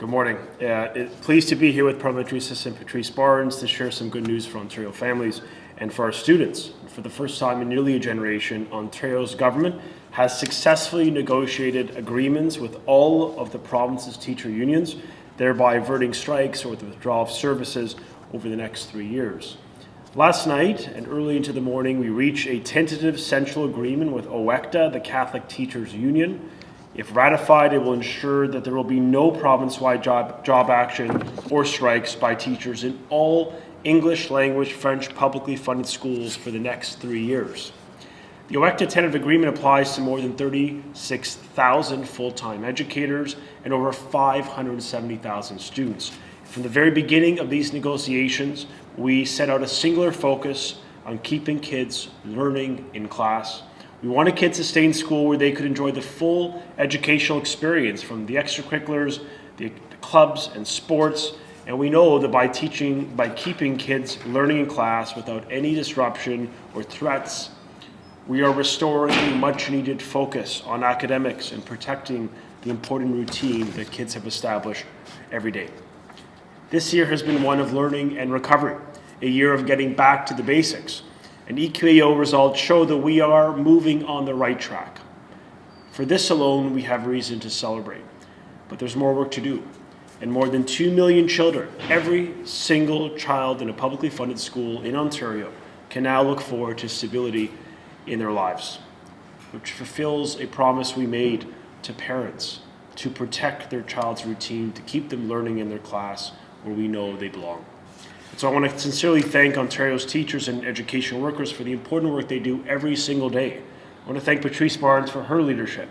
Good morning. Pleased to be here with Parliamentary Assistant Patrice Barnes to share some good news for Ontario families and for our students. For the first time in nearly a generation, Ontario's government has successfully negotiated agreements with all of the province's teacher unions, thereby averting strikes or the withdrawal of services over the next 3 years. Last night and early into the morning, we reached a tentative central agreement with OECTA, the Catholic Teachers Union. If ratified, it will ensure that there will be no province-wide job action or strikes by teachers in all English language French publicly funded schools for the next 3 years. The OECTA tentative agreement applies to more than 36,000 full-time educators and over 570,000 students. From the very beginning of these negotiations, we set out a singular focus on keeping kids learning in class. We wanted kids to stay in school where they could enjoy the full educational experience from the extracurriculars, the clubs and sports, and we know that by keeping kids learning in class without any disruption or threats, we are restoring a much needed focus on academics and protecting the important routine that kids have established every day. This year has been one of learning and recovery, a year of getting back to the basics. And EQAO results show that we are moving on the right track. For this alone, we have reason to celebrate. But there's more work to do. And more than 2 million children, every single child in a publicly funded school in Ontario, can now look forward to stability in their lives, which fulfills a promise we made to parents to protect their child's routine, to keep them learning in their class where we know they belong. So I want to sincerely thank Ontario's teachers and educational workers for the important work they do every single day. I want to thank Patrice Barnes for her leadership.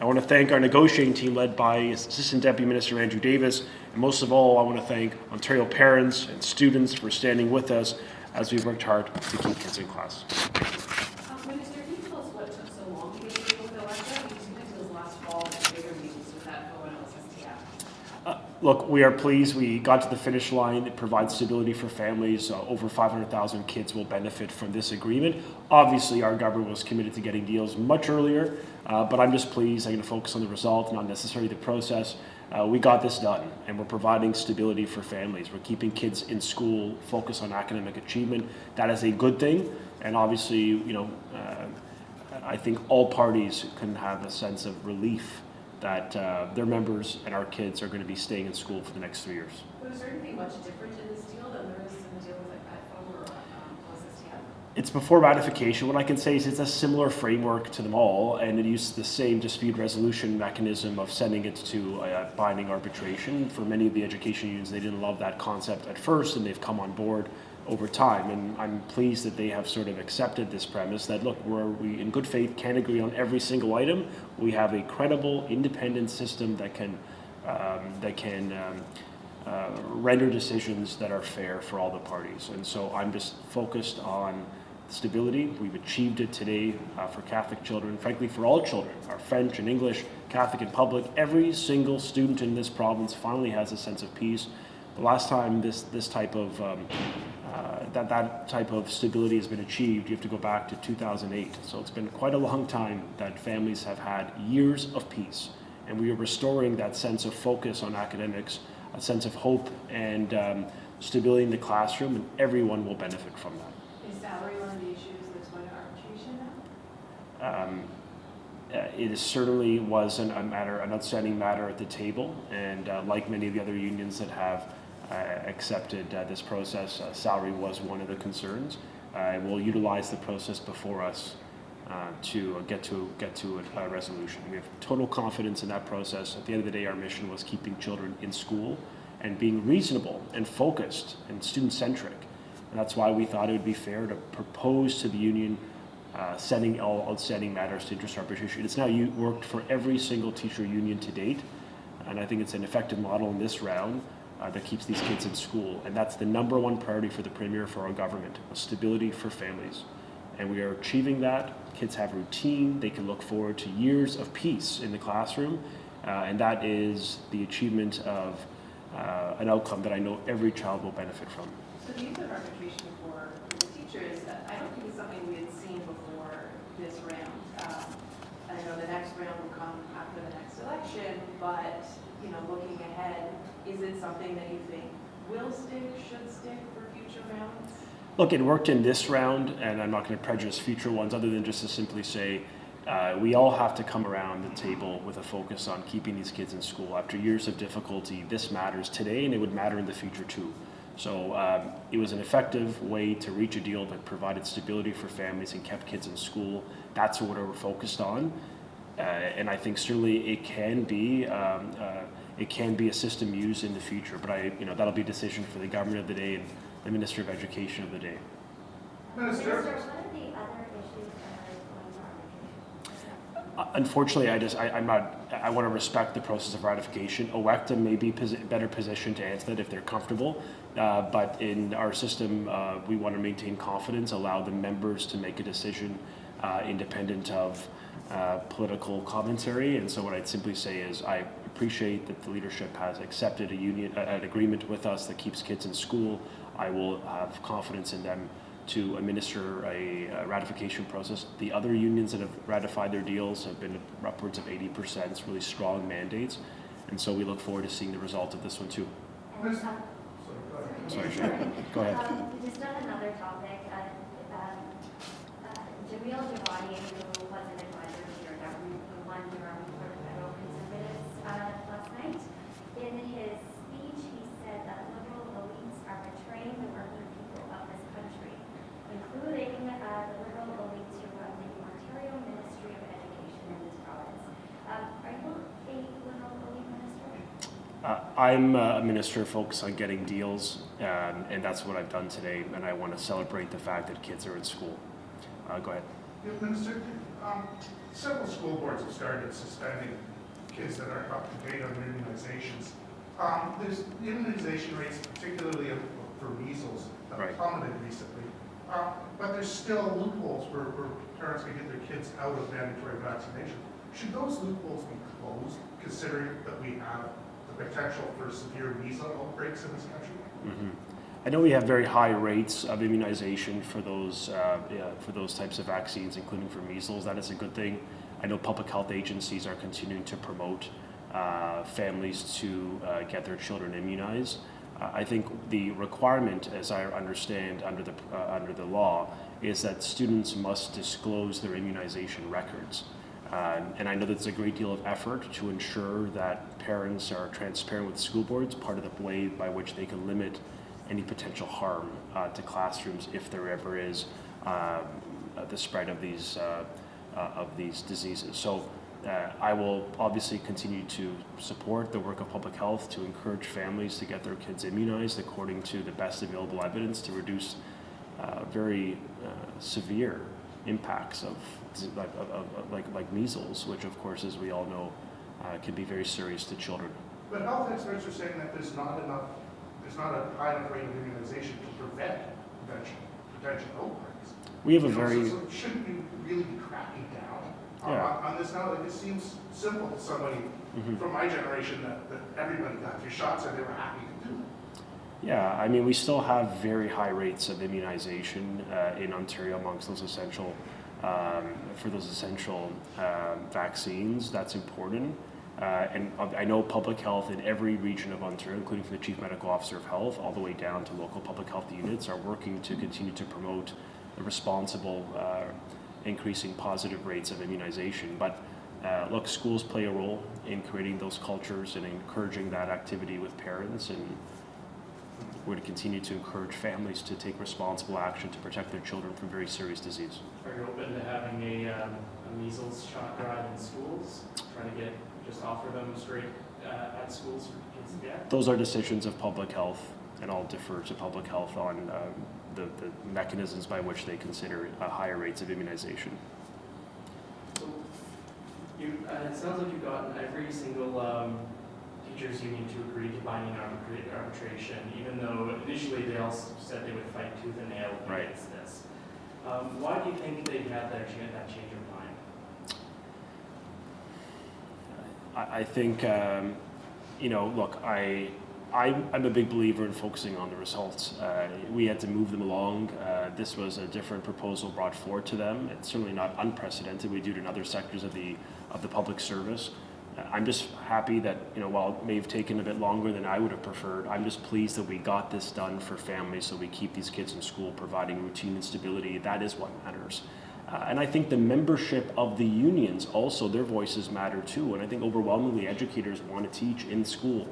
I want to thank our negotiating team led by Assistant Deputy Minister Andrew Davis. And most of all, I want to thank Ontario parents and students for standing with us as we've worked hard to keep kids in class. Minister, can you tell us what took so long to get to with Lecce? Because you went to this last fall with bigger meetings with that ONLSSTF. Look, we are pleased we got to the finish line. It provides stability for families. Over 500,000 kids will benefit from this agreement. Obviously, our government was committed to getting deals much earlier, but I'm just pleased. I'm going to focus on the result, not necessarily the process. We got this done, and we're providing stability for families. We're keeping kids in school, focused on academic achievement. That is a good thing, and obviously, I think all parties can have a sense of relief that their members and our kids are going to be staying in school for the next 3 years. But is there anything much different in this deal than there is in the deal with IFO or OSSTF? It's before ratification. What I can say is it's a similar framework to them all, and it uses the same dispute resolution mechanism of sending it to binding arbitration. For many of the education unions, they didn't love that concept at first, and they've come on board over time, and I'm pleased that they have sort of accepted this premise that, look, we in good faith can't agree on every single item. We have a credible, independent system that can render decisions that are fair for all the parties. And so I'm just focused on stability. We've achieved it today for Catholic children, frankly for all children, our French and English, Catholic and public. Every single student in this province finally has a sense of peace. The last time this type of that type of stability has been achieved, you have to go back to 2008. So it's been quite a long time that families have had years of peace, and we are restoring that sense of focus on academics, a sense of hope and stability in the classroom, and everyone will benefit from that. Is salary one of the issues that's going to arbitration now? It certainly was an outstanding matter at the table, and like many of the other unions that have accepted this process, salary was one of the concerns. We'll utilize the process before us to get to a resolution. We have total confidence in that process. At the end of the day, our mission was keeping children in school and being reasonable and focused and student-centric. And that's why we thought it would be fair to propose to the union sending all outstanding matters to interest arbitration. It's now worked for every single teacher union to date, and I think it's an effective model in this round that keeps these kids in school. And that's the number one priority for the Premier, for our government, stability for families. And we are achieving that. Kids have routine. They can look forward to years of peace in the classroom. And that is the achievement of an outcome that I know every child will benefit from. So the use of arbitration for the teachers, I don't think it's something we had seen before this round. I know the next round will come after the next election, but looking ahead, Is it something that you think will stick, should stick for future rounds? Look, it worked in this round, and I'm not going to prejudice future ones other than just to simply say we all have to come around the table with a focus on keeping these kids in school. After years of difficulty, this matters today, and it would matter in the future too. So it was an effective way to reach a deal that provided stability for families and kept kids in school. That's what we're focused on, and I think certainly it can be a system used in the future. But that'll be a decision for the government of the day and the Minister of Education of the day. Minister, what are the other issues that are going for arbitration? Unfortunately, I'm not. I want to respect the process of ratification. OECTA may be better positioned to answer that if they're comfortable. But in our system, we want to maintain confidence, allow the members to make a decision independent of political commentary. And so, what I'd simply say is, I appreciate that the leadership has accepted an agreement with us that keeps kids in school. I will have confidence in them to administer a ratification process. The other unions that have ratified their deals have been upwards of 80%. It's really strong mandates, and so we look forward to seeing the result of this one too. Sorry, Sharon. Go ahead. Just on another topic, Jamil Javadi, who was an advisor to your government, who won your for the federal conservatives last night, in his speech he said that liberal elites are betraying the working people of this country, including the liberal elites who run the Ontario Ministry of Education in this province. Are you a liberal elite minister? I'm a minister focused on getting deals, and that's what I've done today, and I want to celebrate the fact that kids are in school. Go ahead. Yeah, Minister, several school boards have started suspending kids that aren't up to date on their immunizations. There's immunization rates, particularly for measles, have Right. plummeted recently. But there's still loopholes where parents can get their kids out of mandatory vaccination. Should those loopholes be closed, considering that we have the potential for severe measles outbreaks in this country? Mm-hmm. I know we have very high rates of immunization for those types of vaccines, including for measles. That is a good thing. I know public health agencies are continuing to promote families to get their children immunized. I think the requirement, as I understand under the law, is that students must disclose their immunization records. And I know there's a great deal of effort to ensure that parents are transparent with school boards, part of the way by which they can limit any potential harm to classrooms if there ever is the spread of these diseases. So I will obviously continue to support the work of public health to encourage families to get their kids immunized according to the best available evidence to reduce very severe impacts of like measles, which of course, as we all know, can be very serious to children. But health experts are saying that there's not a high enough rate of immunization to prevent potential outbreaks. We have a very So shouldn't we really be cracking down on this now? Like, it seems simple to somebody from my generation that everybody got their shots and they were happy to do it. Yeah, I mean, we still have very high rates of immunization in Ontario amongst those essential, vaccines. That's important. And I know public health in every region of Ontario, including from the Chief Medical Officer of Health all the way down to local public health units, are working to continue to promote the responsible increasing positive rates of immunization. But look, schools play a role in creating those cultures and encouraging that activity with parents, and we're going to continue to encourage families to take responsible action to protect their children from very serious disease. Are you open to having a measles shot drive in schools? Trying to just offer them straight at schools for kids to get? Those are decisions of public health, and I'll defer to public health on the mechanisms by which they consider higher rates of immunization. So it sounds like you've gotten every single teachers union to agree to binding arbitration, even though initially they all said they would fight tooth and nail against this. Why do you think they had that change of mind? I think, look, I'm a big believer in focusing on the results. We had to move them along. This was a different proposal brought forward to them. It's certainly not unprecedented. We do it in other sectors of the public service. I'm just happy that, while it may have taken a bit longer than I would have preferred, I'm just pleased that we got this done for families so we keep these kids in school, providing routine and stability. That is what matters. And I think the membership of the unions also, their voices matter too. And I think overwhelmingly educators want to teach in school.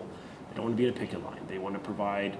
They don't want to be at a picket line. They want to provide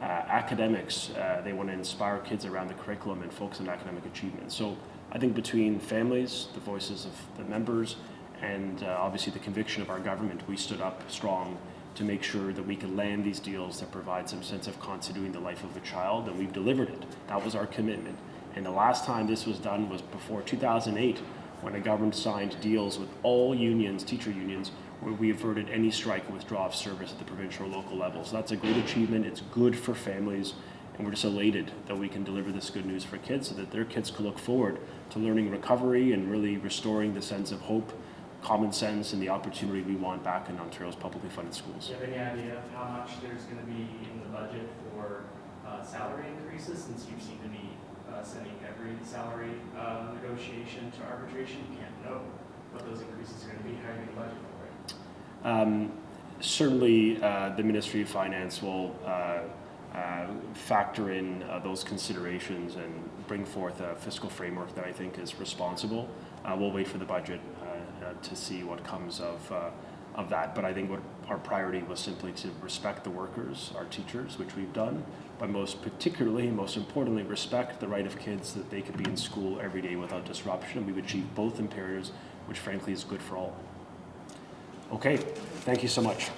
academics. They want to inspire kids around the curriculum and focus on academic achievement. So I think between families, the voices of the members, and obviously the conviction of our government, we stood up strong to make sure that we could land these deals that provide some sense of continuity in the life of a child, and we've delivered it. That was our commitment. And the last time this was done was before 2008, when the government signed deals with all unions, teacher unions, where we averted any strike and withdrawal of service at the provincial or local level. So that's a great achievement. It's good for families, and we're just elated that we can deliver this good news for kids so that their kids can look forward to learning recovery and really restoring the sense of hope, common sense, and the opportunity we want back in Ontario's publicly funded schools. Do you have any idea of how much there's going to be in the budget for salary increases, since you seem to be sending every salary negotiation to arbitration? You can't know what those increases are going to be. How are you going to budget for it? Certainly, the Ministry of Finance will factor in those considerations and bring forth a fiscal framework that I think is responsible. We'll wait for the budget to see what comes of that. But I think what our priority was simply to respect the workers, our teachers, which we've done, but most importantly, respect the right of kids that they could be in school every day without disruption. And we've achieved both imperatives, which frankly is good for all. Okay, thank you so much.